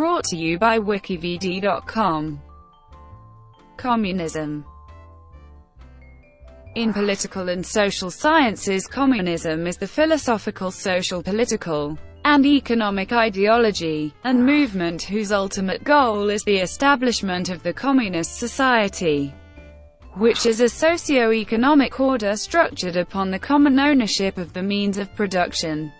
Brought to you by WikiVidi.com. Communism. In political and social sciences, communism is the philosophical, social, political, and economic ideology and movement whose ultimate goal is the establishment of the communist society, which is a socio-economic order structured upon the common ownership of the means of production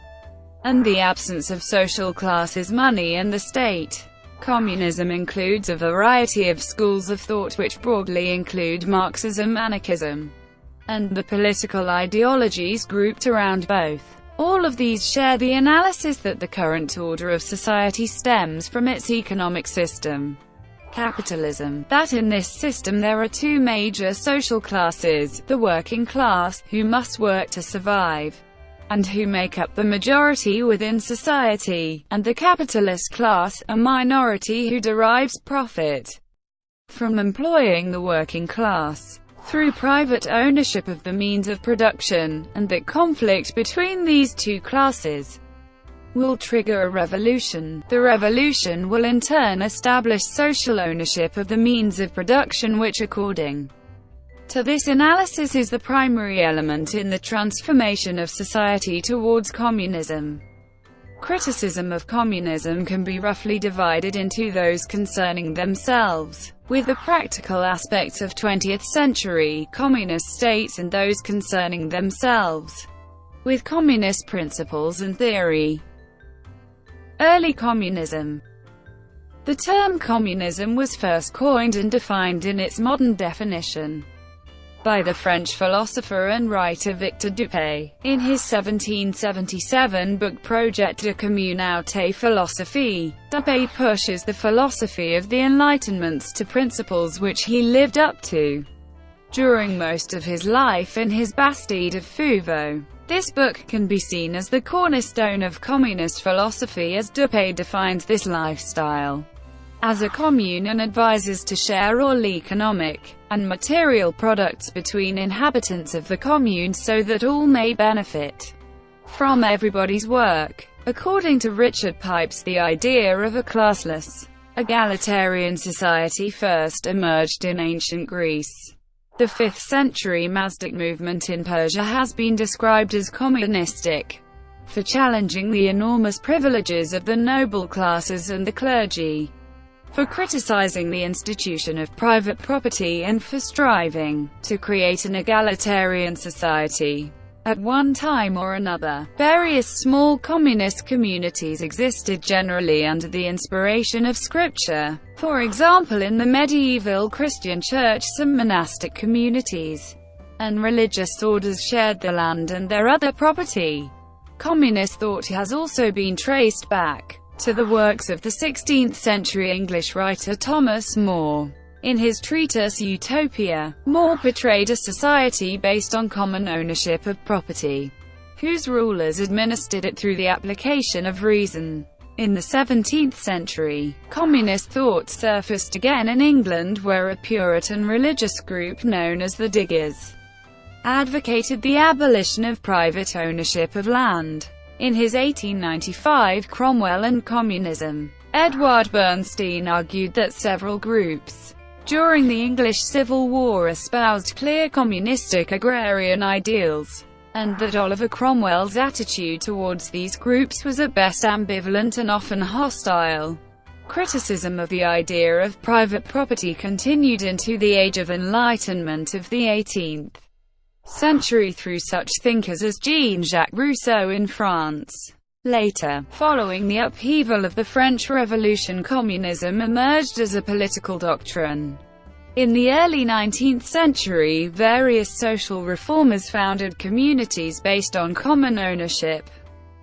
and the absence of social classes, money, and the state. Communism includes a variety of schools of thought which broadly include Marxism, Anarchism, and the political ideologies grouped around both. All of these share the analysis that the current order of society stems from its economic system, capitalism. That in this system there are two major social classes, the working class, who must work to survive, and who make up the majority within society, and the capitalist class, a minority who derives profit from employing the working class through private ownership of the means of production, and that conflict between these two classes will trigger a revolution. The revolution will in turn establish social ownership of the means of production, which according to this analysis is the primary element in the transformation of society towards communism. Criticism of communism can be roughly divided into those concerning themselves, with the practical aspects of 20th century communist states, and those concerning themselves, with communist principles and theory. Early communism. The term communism was first coined and defined in its modern definition by the French philosopher and writer Victor Dupuy, in his 1777 book Projet de communauté philosophie. Dupuy pushes the philosophy of the Enlightenments to principles which he lived up to during most of his life in his Bastide of Fouveau. This book can be seen as the cornerstone of communist philosophy, as Dupuy defines this lifestyle as a commune and advises to share all economic and material products between inhabitants of the commune so that all may benefit from everybody's work. According to Richard Pipes, the idea of a classless, egalitarian society first emerged in ancient Greece. The 5th century Mazdak movement in Persia has been described as communistic for challenging the enormous privileges of the noble classes and the clergy, for criticizing the institution of private property, and for striving to create an egalitarian society. At one time or another, various small communist communities existed, generally under the inspiration of scripture. For example, in the medieval Christian church, some monastic communities and religious orders shared the land and their other property. Communist thought has also been traced back to the works of the 16th century English writer Thomas More. In his treatise Utopia, More portrayed a society based on common ownership of property, whose rulers administered it through the application of reason. In the 17th century, communist thought surfaced again in England, where a Puritan religious group known as the Diggers advocated the abolition of private ownership of land. In his 1895 Cromwell and Communism, Edward Bernstein argued that several groups during the English Civil War espoused clear communistic agrarian ideals, and that Oliver Cromwell's attitude towards these groups was at best ambivalent and often hostile. Criticism of the idea of private property continued into the Age of Enlightenment of the 18th century through such thinkers as Jean-Jacques Rousseau in France. Later, following the upheaval of the French Revolution, communism emerged as a political doctrine. In the early 19th century, various social reformers founded communities based on common ownership.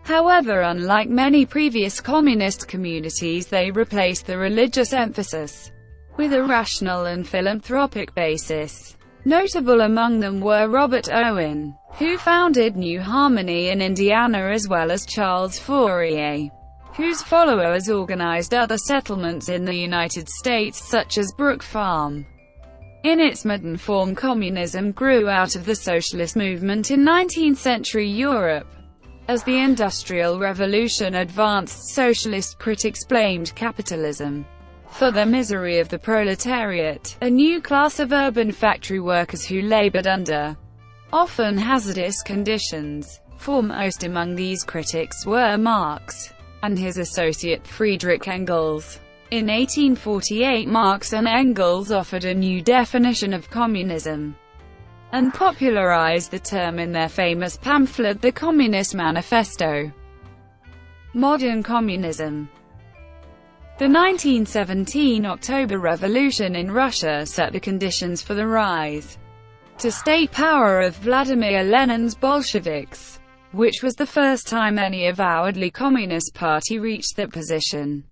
However, unlike many previous communist communities, they replaced the religious emphasis with a rational and philanthropic basis. Notable among them were Robert Owen, who founded New Harmony in Indiana, as well as Charles Fourier, whose followers organized other settlements in the United States, such as Brook Farm. In its modern form, communism grew out of the socialist movement in 19th century Europe. As the Industrial Revolution advanced, socialist critics blamed capitalism for the misery of the proletariat, a new class of urban factory workers who labored under often hazardous conditions. Foremost among these critics were Marx and his associate Friedrich Engels. In 1848, Marx and Engels offered a new definition of communism and popularized the term in their famous pamphlet, The Communist Manifesto. Modern communism. The 1917 October Revolution in Russia set the conditions for the rise to state power of Vladimir Lenin's Bolsheviks, which was the first time any avowedly communist party reached that position.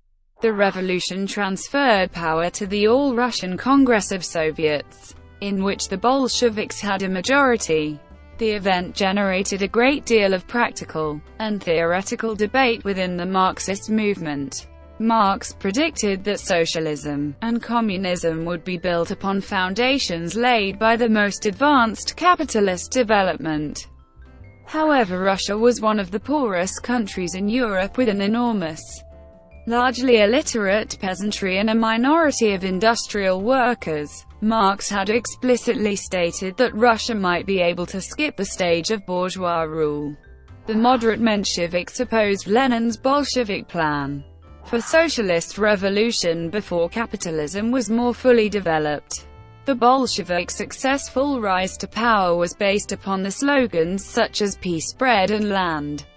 The revolution transferred power to the All-Russian Congress of Soviets, in which the Bolsheviks had a majority. The event generated a great deal of practical and theoretical debate within the Marxist movement. Marx predicted that socialism and communism would be built upon foundations laid by the most advanced capitalist development. However, Russia was one of the poorest countries in Europe, with an enormous, largely illiterate peasantry and a minority of industrial workers. Marx had explicitly stated that Russia might be able to skip the stage of bourgeois rule. The moderate Mensheviks opposed Lenin's Bolshevik plan for socialist revolution before capitalism was more fully developed. The Bolsheviks' successful rise to power was based upon the slogans such as peace, bread and land,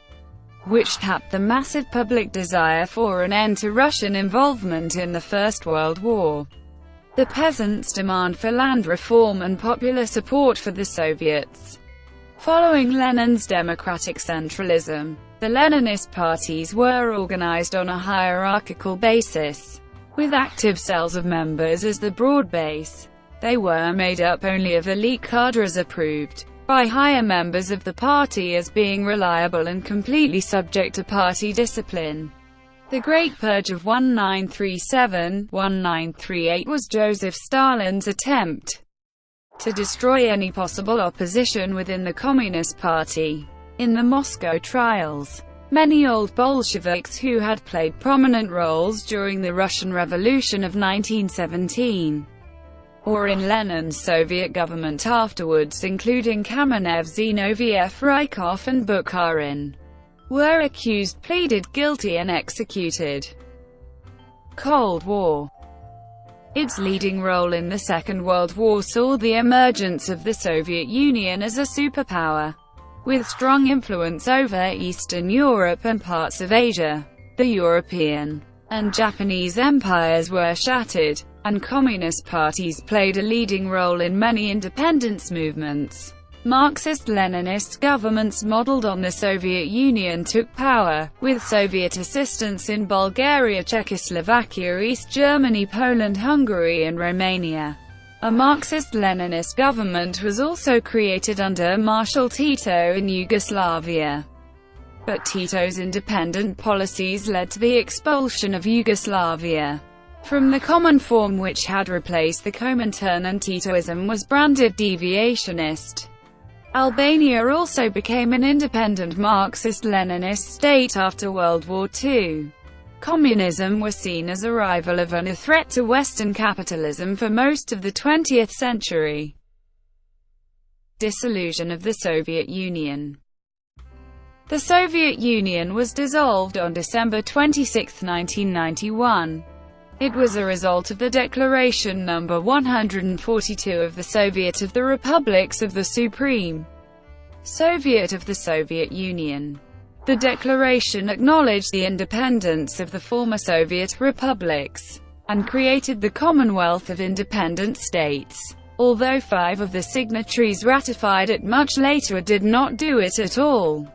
which tapped the massive public desire for an end to Russian involvement in the First World War. The peasants' demand for land reform and popular support for the Soviets. Following Lenin's democratic centralism, the Leninist parties were organized on a hierarchical basis, with active cells of members as the broad base. They were made up only of elite cadres approved by higher members of the party as being reliable and completely subject to party discipline. The Great Purge of 1937–1938 was Joseph Stalin's attempt to destroy any possible opposition within the Communist Party. In the Moscow trials, many old Bolsheviks who had played prominent roles during the Russian Revolution of 1917, or in Lenin's Soviet government afterwards, including Kamenev, Zinoviev, Rykov and Bukharin, were accused, pleaded guilty and executed. Cold War. Its leading role in the Second World War saw the emergence of the Soviet Union as a superpower, with strong influence over Eastern Europe and parts of Asia. The European and Japanese empires were shattered, and communist parties played a leading role in many independence movements. Marxist-Leninist governments modeled on the Soviet Union took power, with Soviet assistance in Bulgaria, Czechoslovakia, East Germany, Poland, Hungary and Romania. A Marxist-Leninist government was also created under Marshal Tito in Yugoslavia. But Tito's independent policies led to the expulsion of Yugoslavia from the common form, which had replaced the Comintern, and Titoism was branded deviationist. Albania also became an independent Marxist-Leninist state after World War II. Communism was seen as a rival of and a threat to Western capitalism for most of the 20th century. Dissolution of the Soviet Union. The Soviet Union was dissolved on December 26, 1991. It was a result of the Declaration No. 142 of the Soviet of the Republics of the Supreme Soviet of the Soviet Union. The declaration acknowledged the independence of the former Soviet republics and created the Commonwealth of Independent States. Although 5 of the signatories ratified it much later, did not do it at all.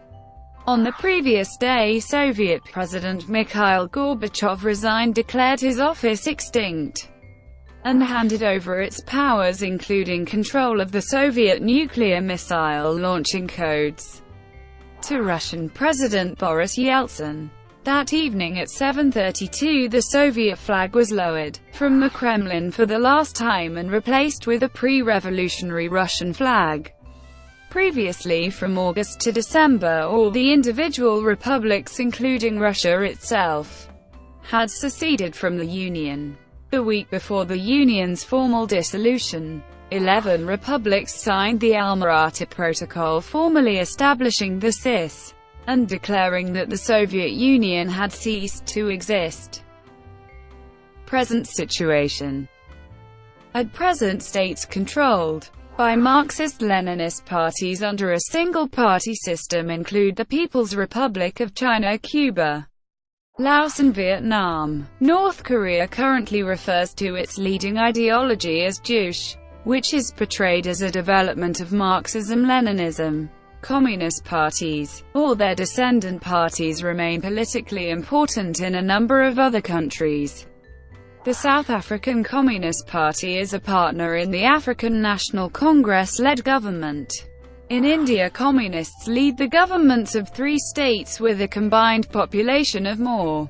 On the previous day, Soviet President Mikhail Gorbachev resigned, declared his office extinct, and handed over its powers, including control of the Soviet nuclear missile launching codes, to Russian President Boris Yeltsin. That evening at 7:32, the Soviet flag was lowered from the Kremlin for the last time and replaced with a pre-revolutionary Russian flag. Previously, from August to December, all the individual republics, including Russia itself, had seceded from the Union. The week before the Union's formal dissolution, 11 republics signed the Alma-Ata Protocol, formally establishing the CIS, and declaring that the Soviet Union had ceased to exist. Present situation. At present, states controlled by Marxist-Leninist parties under a single-party system include the People's Republic of China, Cuba, Laos and Vietnam. North Korea currently refers to its leading ideology as Juche, which is portrayed as a development of Marxism-Leninism. Communist parties, or their descendant parties, remain politically important in a number of other countries. The South African Communist Party is a partner in the African National Congress-led government. In India, communists lead the governments of 3 states with a combined population of more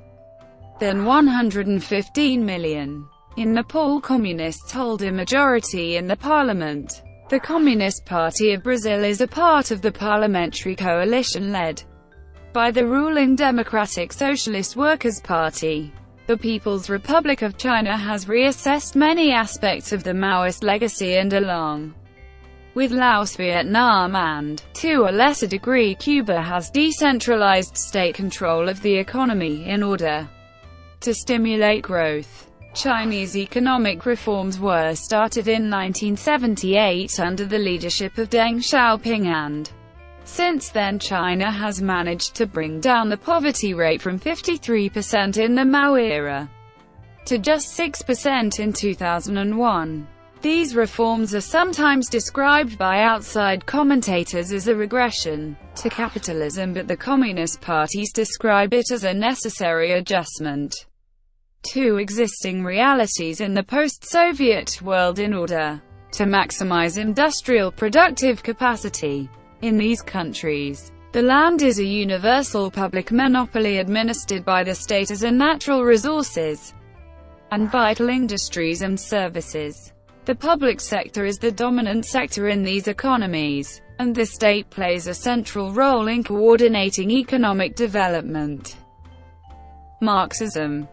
than 115 million. In Nepal, communists hold a majority in the parliament. The Communist Party of Brazil is a part of the parliamentary coalition led by the ruling Democratic Socialist Workers' Party. The People's Republic of China has reassessed many aspects of the Maoist legacy and, along with Laos, Vietnam and, to a lesser degree, Cuba, has decentralized state control of the economy in order to stimulate growth. Chinese economic reforms were started in 1978 under the leadership of Deng Xiaoping, and since then China has managed to bring down the poverty rate from 53% in the Mao era to just 6% in 2001. These reforms are sometimes described by outside commentators as a regression to capitalism, but the Communist parties describe it as a necessary adjustment to existing realities in the post-Soviet world in order to maximize industrial productive capacity. In these countries, the land is a universal public monopoly administered by the state as a natural resources and vital industries and services. The public sector is the dominant sector in these economies, and the state plays a central role in coordinating economic development. Marxism.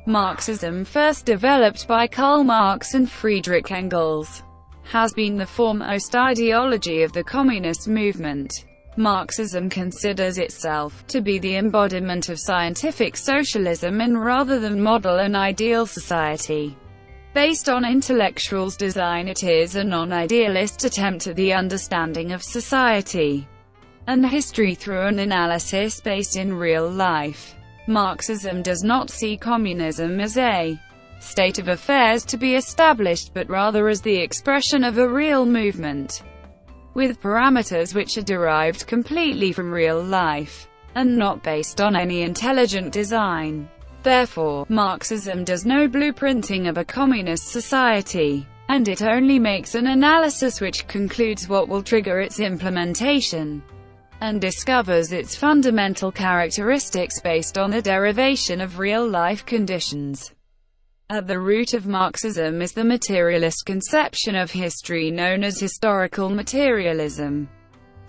Marxism, first developed by Karl Marx and Friedrich Engels, has been the foremost ideology of the communist movement. Marxism considers itself to be the embodiment of scientific socialism and, rather than model an ideal society based on intellectuals' design, it is a non-idealist attempt at the understanding of society and history through an analysis based in real life. Marxism does not see communism as a state of affairs to be established, but rather as the expression of a real movement, with parameters which are derived completely from real life, and not based on any intelligent design. Therefore, Marxism does no blueprinting of a communist society, and it only makes an analysis which concludes what will trigger its implementation, and discovers its fundamental characteristics based on the derivation of real-life conditions. At the root of Marxism is the materialist conception of history known as historical materialism.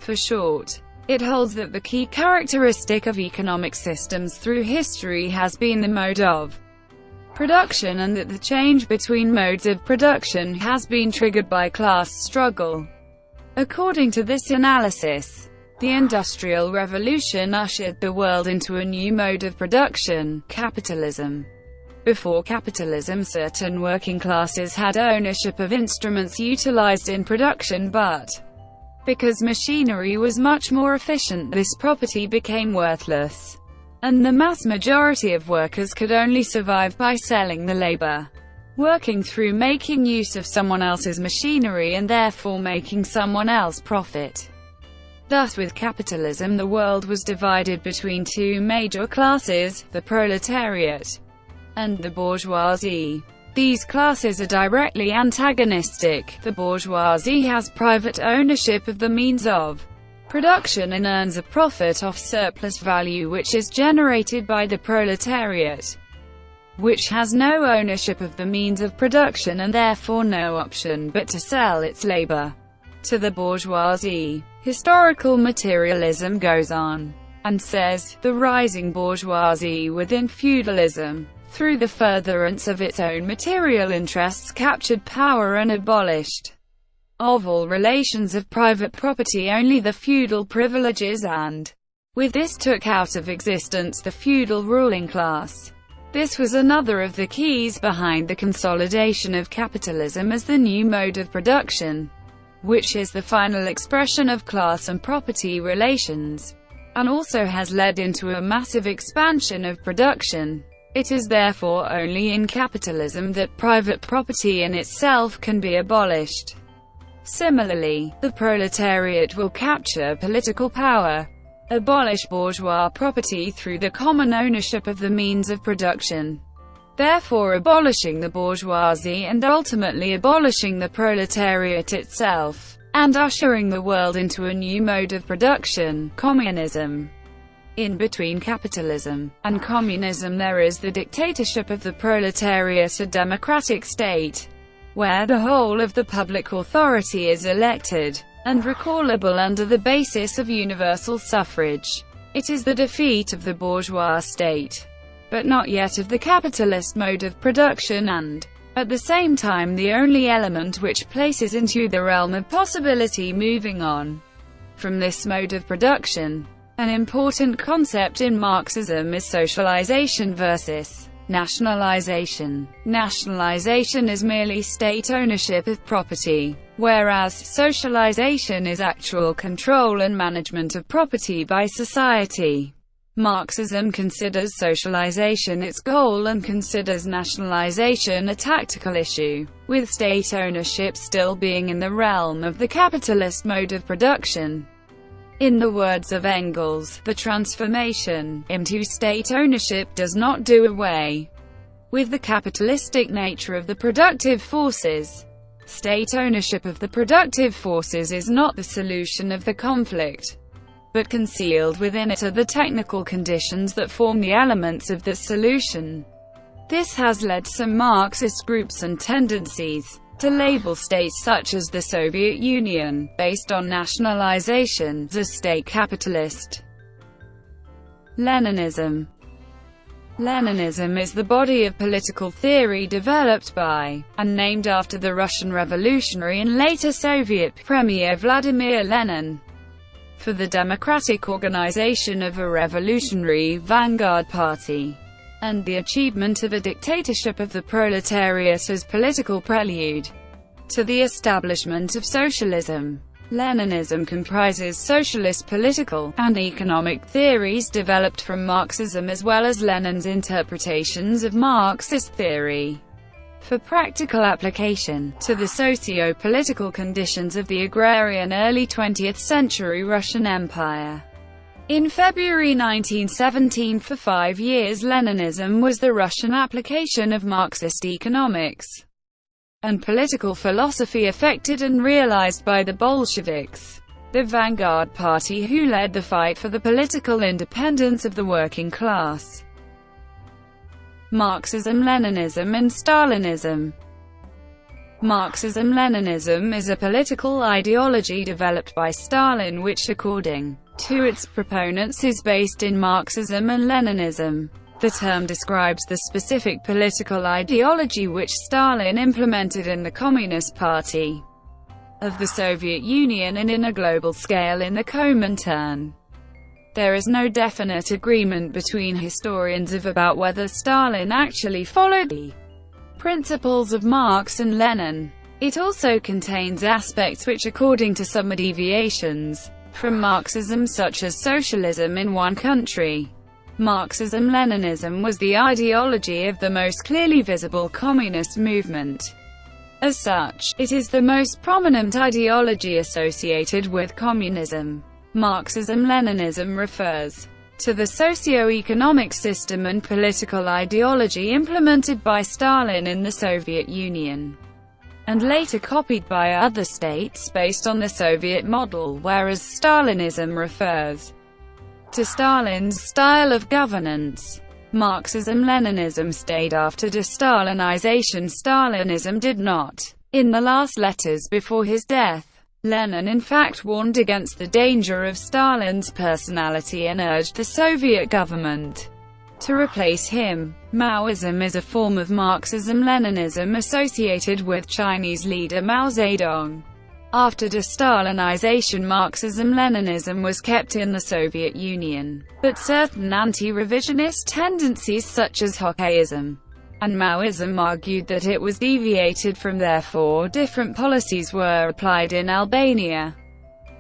For short, it holds that the key characteristic of economic systems through history has been the mode of production, and that the change between modes of production has been triggered by class struggle. According to this analysis, the Industrial Revolution ushered the world into a new mode of production, capitalism. Before capitalism, certain working classes had ownership of instruments utilized in production, but because machinery was much more efficient, this property became worthless, and the mass majority of workers could only survive by selling the labor, working through making use of someone else's machinery and therefore making someone else profit. Thus, with capitalism, the world was divided between 2 major classes, the proletariat and the bourgeoisie. These classes are directly antagonistic. The bourgeoisie has private ownership of the means of production and earns a profit off surplus value which is generated by the proletariat, which has no ownership of the means of production and therefore no option but to sell its labor. to the bourgeoisie. Historical materialism goes on and says, the rising bourgeoisie within feudalism, through the furtherance of its own material interests, captured power and abolished of all relations of private property only the feudal privileges, and with this took out of existence the feudal ruling class. This was another of the keys behind the consolidation of capitalism as the new mode of production, which is the final expression of class and property relations, and also has led into a massive expansion of production. It is therefore only in capitalism that private property in itself can be abolished. Similarly, the proletariat will capture political power, abolish bourgeois property through the common ownership of the means of production, therefore abolishing the bourgeoisie and ultimately abolishing the proletariat itself, and ushering the world into a new mode of production, communism. In between capitalism and communism there is the dictatorship of the proletariat, a democratic state, where the whole of the public authority is elected and recallable under the basis of universal suffrage. It is the defeat of the bourgeois state, but not yet of the capitalist mode of production, and, at the same time, the only element which places into the realm of possibility moving on from this mode of production. An important concept in Marxism is socialization versus nationalization. Nationalization is merely state ownership of property, whereas socialization is actual control and management of property by society. Marxism considers socialization its goal and considers nationalization a tactical issue, with state ownership still being in the realm of the capitalist mode of production. In the words of Engels, the transformation into state ownership does not do away with the capitalistic nature of the productive forces. State ownership of the productive forces is not the solution of the conflict, but concealed within it are the technical conditions that form the elements of the solution. This has led some Marxist groups and tendencies to label states such as the Soviet Union, based on nationalization, as state capitalist. Leninism. Leninism is the body of political theory developed by, and named after the Russian revolutionary and later Soviet Premier Vladimir Lenin, for the democratic organization of a revolutionary vanguard party, and the achievement of a dictatorship of the proletariat as political prelude to the establishment of socialism. Leninism comprises socialist political and economic theories developed from Marxism as well as Lenin's interpretations of Marxist theory for practical application to the socio-political conditions of the agrarian early 20th century Russian Empire. In February 1917, for 5 years, Leninism was the Russian application of Marxist economics and political philosophy affected and realized by the Bolsheviks, the vanguard party who led the fight for the political independence of the working class. Marxism-Leninism and Stalinism. Marxism-Leninism is a political ideology developed by Stalin which, according to its proponents, is based in Marxism and Leninism. The term describes the specific political ideology which Stalin implemented in the Communist Party of the Soviet Union and in a global scale in the Comintern. There is no definite agreement between historians about whether Stalin actually followed the principles of Marx and Lenin. It also contains aspects which, according to some, are deviations from Marxism, such as socialism in one country. Marxism-Leninism was the ideology of the most clearly visible communist movement. As such, it is the most prominent ideology associated with communism. Marxism-Leninism refers to the socio-economic system and political ideology implemented by Stalin in the Soviet Union, and later copied by other states based on the Soviet model, whereas Stalinism refers to Stalin's style of governance. Marxism-Leninism stayed after de-Stalinization. Stalinism did not. In the last letters before his death, Lenin in fact warned against the danger of Stalin's personality and urged the Soviet government to replace him. Maoism is a form of Marxism-Leninism associated with Chinese leader Mao Zedong. After de-Stalinization, Marxism-Leninism was kept in the Soviet Union, but certain anti-revisionist tendencies such as Trotskyism and Maoism argued that it was deviated from. Therefore, different policies were applied in Albania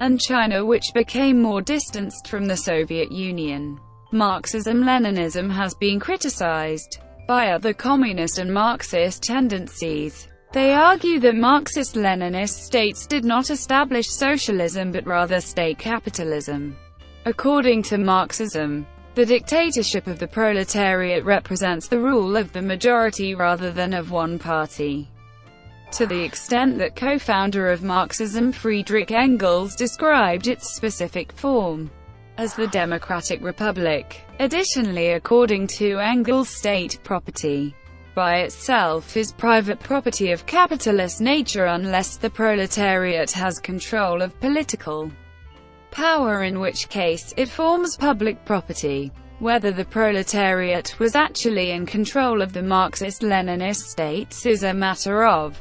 and China, which became more distanced from the Soviet Union. Marxism-Leninism has been criticized by other communist and Marxist tendencies. They argue that Marxist-Leninist states did not establish socialism but rather state capitalism. According to Marxism, the dictatorship of the proletariat represents the rule of the majority rather than of one party. To the extent that co-founder of Marxism Friedrich Engels described its specific form as the Democratic Republic. Additionally, according to Engels, state property by itself is private property of capitalist nature unless the proletariat has control of political power, in which case it forms public property. Whether the proletariat was actually in control of the Marxist-Leninist states is a matter of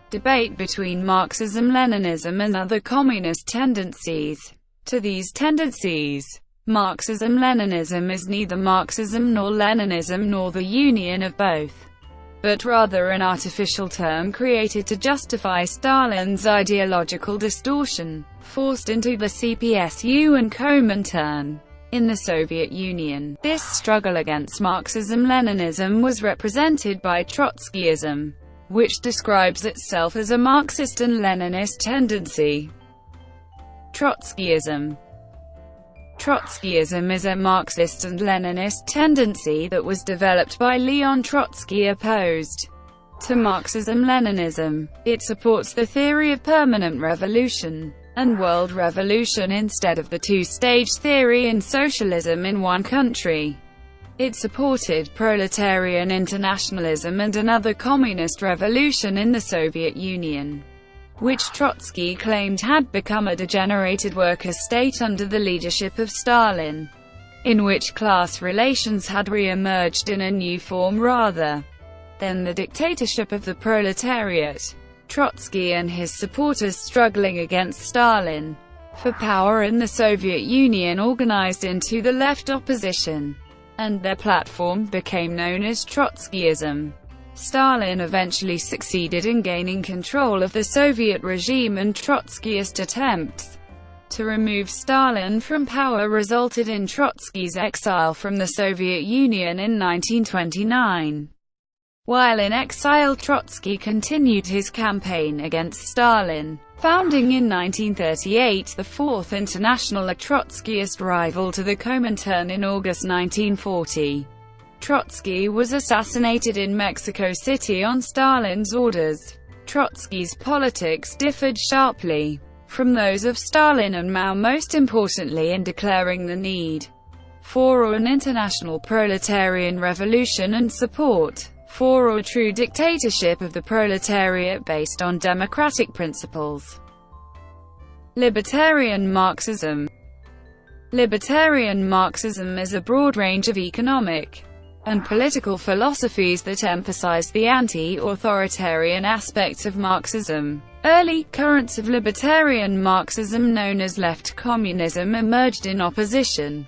debate between Marxism-Leninism and other communist tendencies. To these tendencies, Marxism-Leninism is neither Marxism nor Leninism nor the union of both, but rather an artificial term created to justify Stalin's ideological distortion, forced into the CPSU and Comintern in the Soviet Union. This struggle against Marxism-Leninism was represented by Trotskyism, which describes itself as a Marxist and Leninist tendency. Trotskyism. Trotskyism is a Marxist and Leninist tendency that was developed by Leon Trotsky opposed to Marxism-Leninism. It supports the theory of permanent revolution and world revolution instead of the two-stage theory in socialism in one country. It supported proletarian internationalism and another communist revolution in the Soviet Union, which Trotsky claimed had become a degenerated worker state under the leadership of Stalin, in which class relations had re-emerged in a new form rather than the dictatorship of the proletariat. Trotsky and his supporters struggling against Stalin for power in the Soviet Union organized into the left opposition, and their platform became known as Trotskyism. Stalin eventually succeeded in gaining control of the Soviet regime, and Trotskyist attempts to remove Stalin from power resulted in Trotsky's exile from the Soviet Union in 1929. While in exile, Trotsky continued his campaign against Stalin, founding in 1938 the Fourth International, a Trotskyist rival to the Comintern. In August 1940, Trotsky was assassinated in Mexico City on Stalin's orders. Trotsky's politics differed sharply from those of Stalin and Mao, most importantly in declaring the need for an international proletarian revolution and support for a true dictatorship of the proletariat based on democratic principles. Libertarian Marxism. Libertarian Marxism is a broad range of economic and political philosophies that emphasize the anti-authoritarian aspects of Marxism. Early currents of libertarian Marxism, known as left communism, emerged in opposition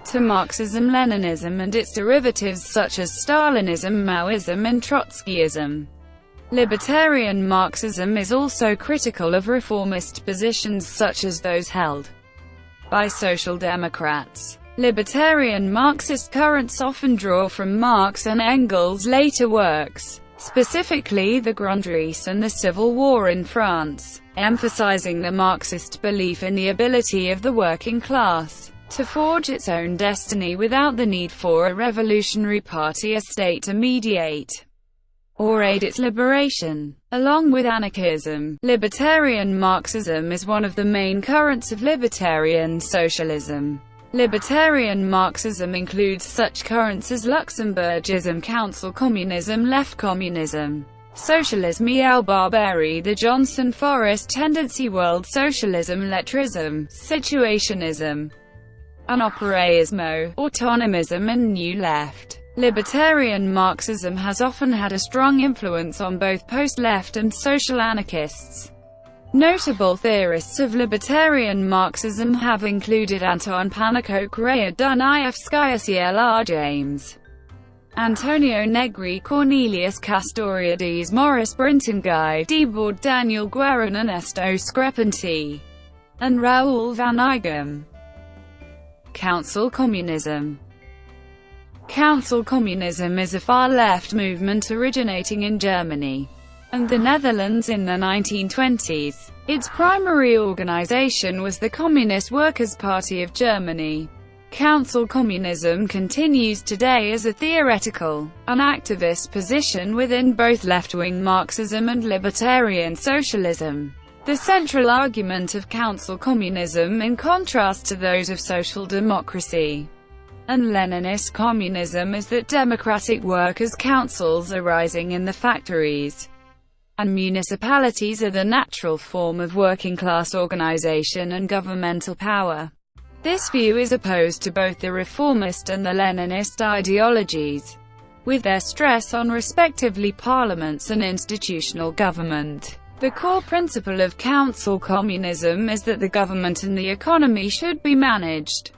to Marxism-Leninism and its derivatives such as Stalinism, Maoism and Trotskyism. Libertarian Marxism is also critical of reformist positions such as those held by Social Democrats. Libertarian Marxist currents often draw from Marx and Engels' later works, specifically the Grundrisse and the Civil War in France, emphasizing the Marxist belief in the ability of the working class to forge its own destiny without the need for a revolutionary party or state to mediate or aid its liberation. Along with anarchism, libertarian Marxism is one of the main currents of libertarian socialism. Libertarian Marxism includes such currents as Luxemburgism, council communism, left communism, Socialism el Barbary, the Johnson Forrest tendency, world socialism, lettrism, situationism, anoperaismo, autonomism and New Left. Libertarian Marxism has often had a strong influence on both post-left and social anarchists. Notable theorists of libertarian Marxism have included Anton Pannekow, Raya Dunayevskaya, C.L.R. James, Antonio Negri, Cornelius Castoriadis, Morris Brinton, Guy Debord, Daniel Guerin, Ernesto Screpanti, and Raoul van Eigem. Council Communism. Council Communism is a far-left movement originating in Germany and the Netherlands in the 1920s. Its primary organization was the Communist Workers' Party of Germany. Council Communism continues today as a theoretical and activist position within both left-wing Marxism and libertarian socialism. The central argument of Council Communism, in contrast to those of social democracy and Leninist communism, is that democratic workers' councils arising in the factories and municipalities are the natural form of working-class organization and governmental power. This view is opposed to both the reformist and the Leninist ideologies, with their stress on respectively parliaments and institutional government. The core principle of council communism is that the government and the economy should be managed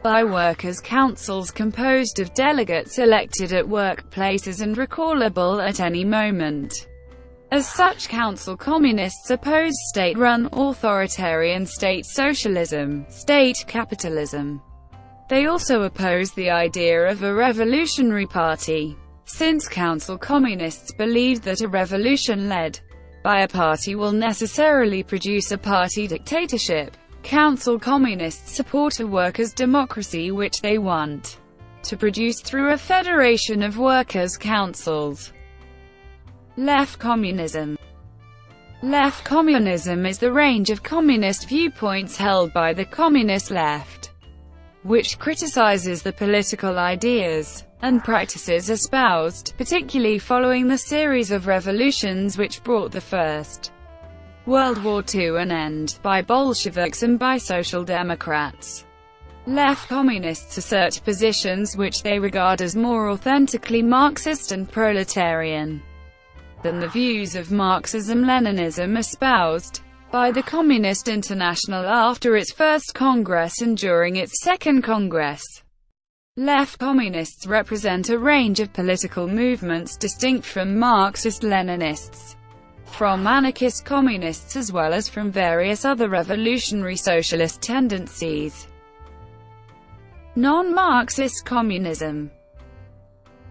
by workers' councils composed of delegates elected at workplaces and recallable at any moment. As such, council communists oppose state-run authoritarian state socialism, state capitalism. They also oppose the idea of a revolutionary party, since council communists believe that a revolution led by a party will necessarily produce a party dictatorship. Council communists support a workers' democracy which they want to produce through a federation of workers' councils. Left communism. Left communism is the range of communist viewpoints held by the communist left, which criticizes the political ideas and practices espoused, particularly following the series of revolutions which brought the First World War to an end, by Bolsheviks and by Social Democrats. Left communists assert positions which they regard as more authentically Marxist and proletarian than the views of Marxism-Leninism espoused by the Communist International after its first Congress and during its second Congress. Left communists represent a range of political movements distinct from Marxist-Leninists, from anarchist communists as well as from various other revolutionary socialist tendencies. Non-Marxist communism.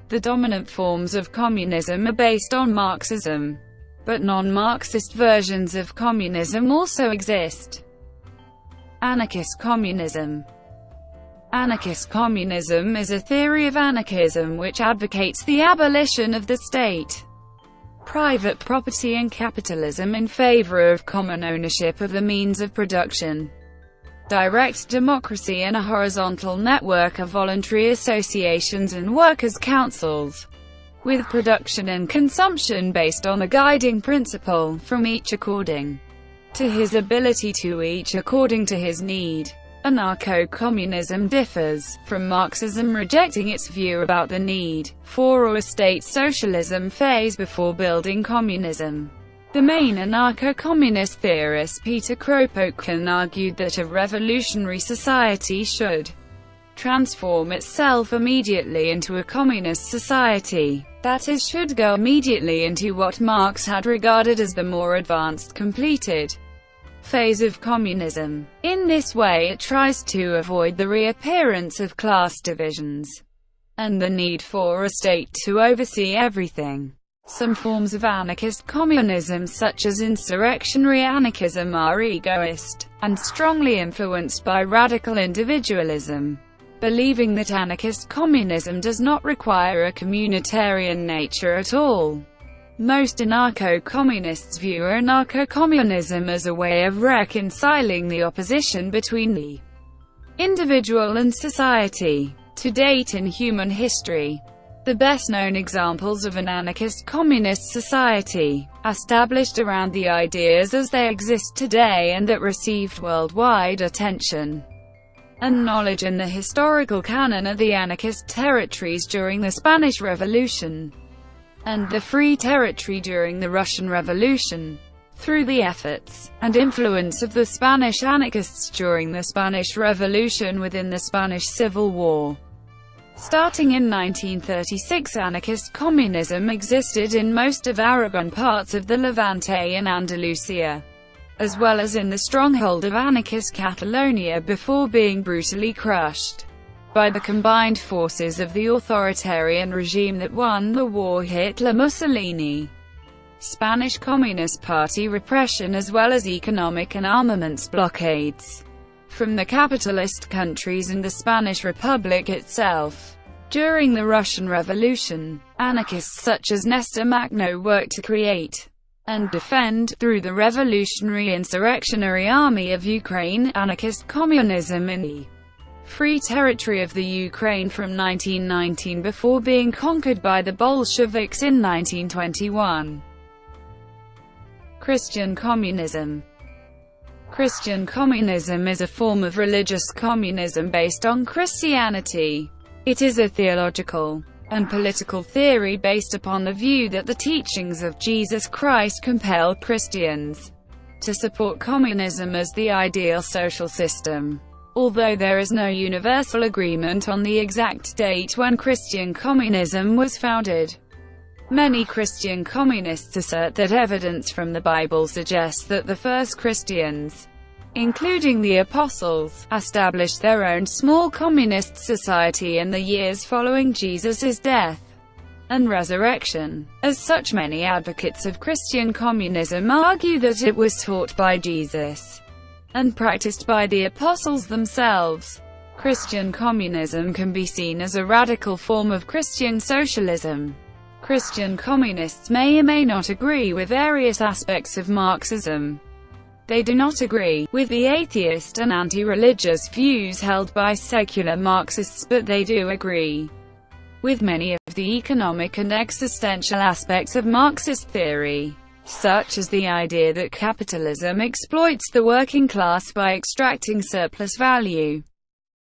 The dominant forms of communism are based on Marxism, but non-Marxist versions of communism also exist. Anarchist communism. Anarchist communism is a theory of anarchism which advocates the abolition of the state, private property and capitalism in favor of common ownership of the means of production, direct democracy and a horizontal network of voluntary associations and workers' councils, with production and consumption based on a guiding principle, from each according to his ability to each according to his need. Anarcho-communism differs from Marxism, rejecting its view about the need for a state socialism phase before building communism. The main anarcho-communist theorist Peter Kropotkin argued that a revolutionary society should transform itself immediately into a communist society, that is, should go immediately into what Marx had regarded as the more advanced, completed phase of communism. In this way it tries to avoid the reappearance of class divisions and the need for a state to oversee everything. Some forms of anarchist communism, such as insurrectionary anarchism, are egoist and strongly influenced by radical individualism, believing that anarchist communism does not require a communitarian nature at all. Most anarcho-communists view anarcho-communism as a way of reconciling the opposition between the individual and society. To date in human history, The best-known examples of an anarchist communist society, established around the ideas as they exist today and that received worldwide attention and knowledge in the historical canon, are the anarchist territories during the Spanish Revolution and the Free Territory during the Russian Revolution. Through the efforts and influence of the Spanish anarchists during the Spanish Revolution within the Spanish Civil War, starting in 1936, anarchist communism existed in most of Aragon, parts of the Levante and Andalusia, as well as in the stronghold of anarchist Catalonia before being brutally crushed by the combined forces of the authoritarian regime that won the war, Hitler, Mussolini, Spanish Communist Party repression, as well as economic and armaments blockades from the capitalist countries and the Spanish Republic itself. During the Russian Revolution, anarchists such as Nestor Makhno worked to create and defend, through the Revolutionary Insurrectionary Army of Ukraine, anarchist communism in the Free Territory of the Ukraine from 1919 before being conquered by the Bolsheviks in 1921. Christian communism. Christian communism is a form of religious communism based on Christianity. It is a theological and political theory based upon the view that the teachings of Jesus Christ compel Christians to support communism as the ideal social system. Although there is no universal agreement on the exact date when Christian communism was founded, many Christian communists assert that evidence from the Bible suggests that the first Christians, including the apostles, established their own small communist society in the years following Jesus' death and resurrection. As such, many advocates of Christian communism argue that it was taught by Jesus and practiced by the apostles themselves. Christian communism can be seen as a radical form of Christian socialism. Christian communists may or may not agree with various aspects of Marxism. They do not agree with the atheist and anti-religious views held by secular Marxists, but they do agree with many of the economic and existential aspects of Marxist theory, such as the idea that capitalism exploits the working class by extracting surplus value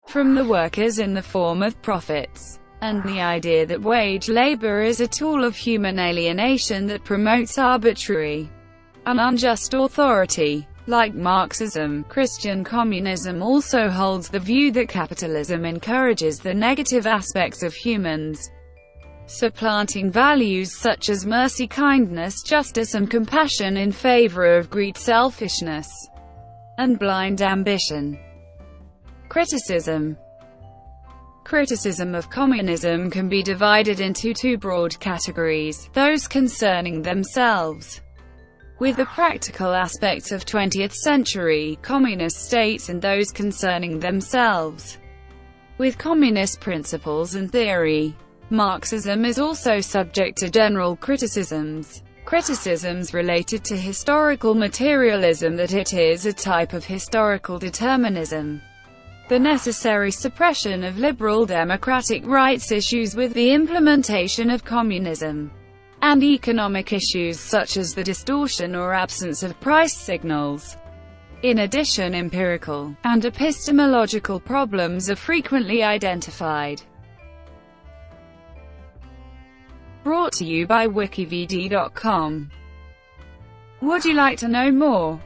from the workers in the form of profits, and the idea that wage labor is a tool of human alienation that promotes arbitrary and unjust authority. Like Marxism, Christian communism also holds the view that capitalism encourages the negative aspects of humans, supplanting values such as mercy, kindness, justice and compassion in favor of greed, selfishness, and blind ambition. Criticism. Criticism of communism can be divided into two broad categories: those concerning themselves, with the practical aspects of 20th century communist states, and those concerning themselves with communist principles and theory. Marxism is also subject to general criticisms related to historical materialism, that it is a type of historical determinism, the necessary suppression of liberal democratic rights, issues with the implementation of communism, and economic issues such as the distortion or absence of price signals. In addition, empirical and epistemological problems are frequently identified. Brought to you by WikiVidi.com. Would you like to know more?